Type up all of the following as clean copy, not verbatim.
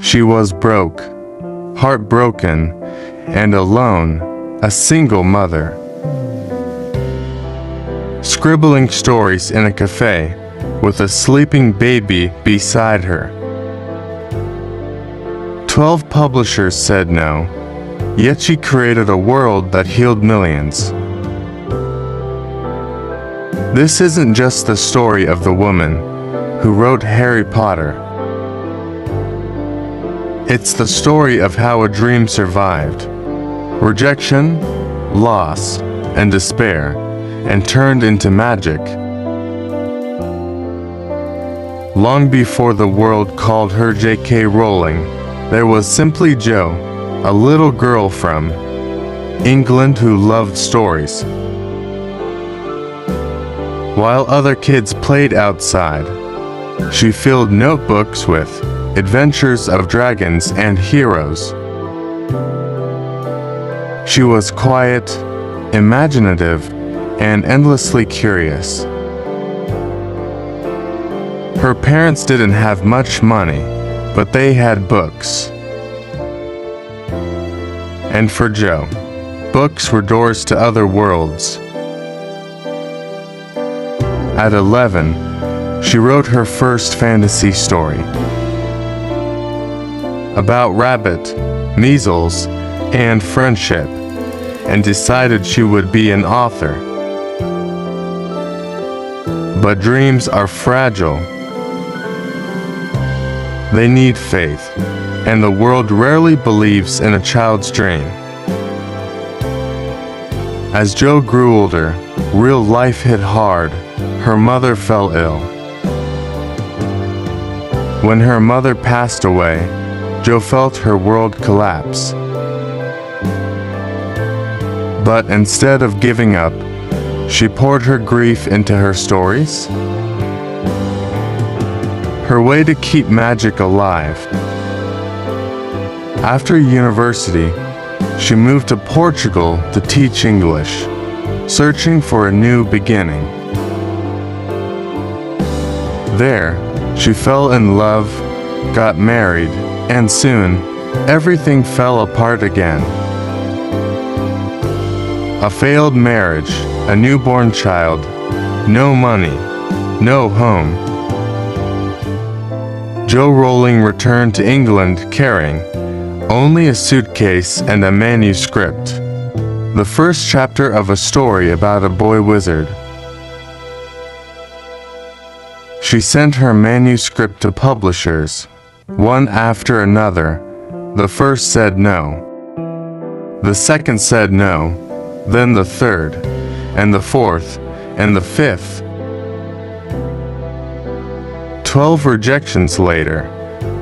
She was broke, heartbroken, and alone, a single mother. Scribbling stories in a café, with a sleeping baby beside her. 12 publishers said no, yet she created a world that healed millions. This isn't just the story of the woman who wrote Harry Potter. It's the story of how a dream survived rejection, loss, and despair, and turned into magic. Long before the world called her J.k. Rowling, there was simply Jo, a little girl from England who loved stories. While other kids played outside, she filled notebooks with adventures of dragons and heroes. She was quiet, imaginative, and endlessly curious. Her parents didn't have much money, but they had books. And for Jo, books were doors to other worlds. At 11, she wrote her first fantasy story about rabbit, measles, and friendship, and decided she would be an author. But dreams are fragile. They need faith, and the world rarely believes in a child's dream. As Jo grew older, real life hit hard. Her mother fell ill. When her mother passed away, Jo felt her world collapse. But instead of giving up, she poured her grief into her stories. Her way to keep magic alive. After university, she moved to Portugal to teach English, searching for a new beginning. There, she fell in love, got married, and soon, everything fell apart again. A failed marriage, a newborn child, no money, no home. Jo Rowling returned to England carrying only a suitcase and a manuscript, the first chapter of a story about a boy wizard. She sent her manuscript to publishers, one after another. The first said no. The second said no, then the third, and the fourth, and the fifth. 12 rejections later,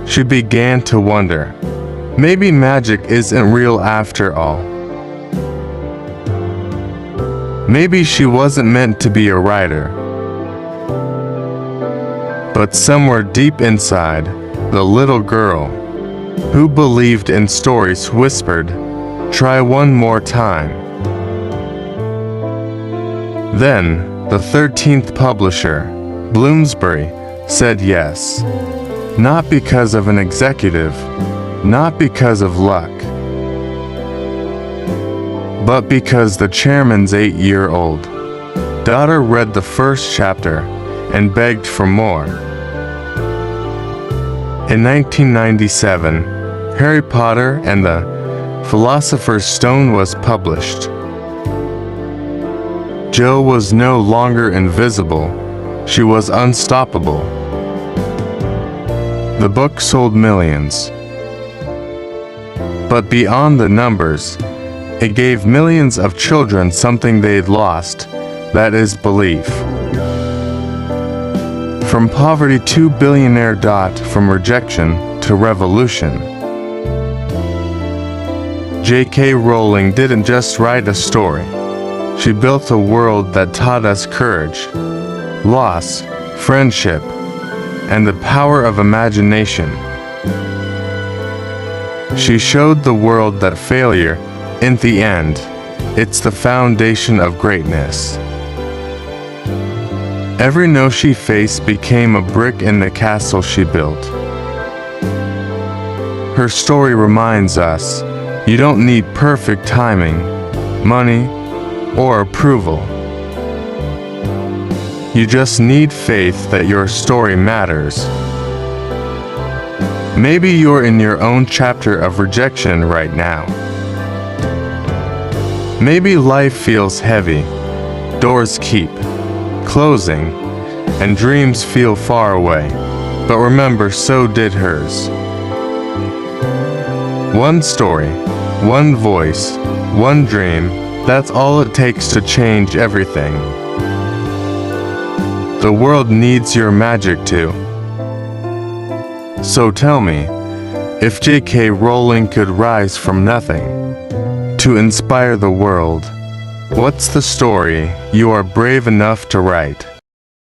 she began to wonder, maybe magic isn't real after all. Maybe she wasn't meant to be a writer. But somewhere deep inside, the little girl who believed in stories whispered, "Try one more time." Then, the 13th publisher, Bloomsbury, said yes. Not because of an executive, not because of luck, but because the chairman's 8-year-old daughter read the first chapter and begged for more. In 1997, Harry Potter and the Philosopher's Stone was published. Jo was no longer invisible, she was unstoppable. The book sold millions. But beyond the numbers, it gave millions of children something they'd lost, that is belief. From poverty to billionaire. From rejection to revolution. J.k. Rowling didn't just write a story. She built a world that taught us courage, loss, friendship, and the power of imagination. She showed the world that failure, in the end, it's the foundation of greatness. Every no she faced became a brick in the castle she built. Her story reminds us, you don't need perfect timing, money, or approval. You just need faith that your story matters. Maybe you're in your own chapter of rejection right now. Maybe life feels heavy, doors keep closing, and dreams feel far away. But remember, so did hers. One story, one voice, one dream, that's all it takes to change everything. The world needs your magic too. So tell me, if J.k. Rowling could rise from nothing to inspire the world, what's the story you are brave enough to write?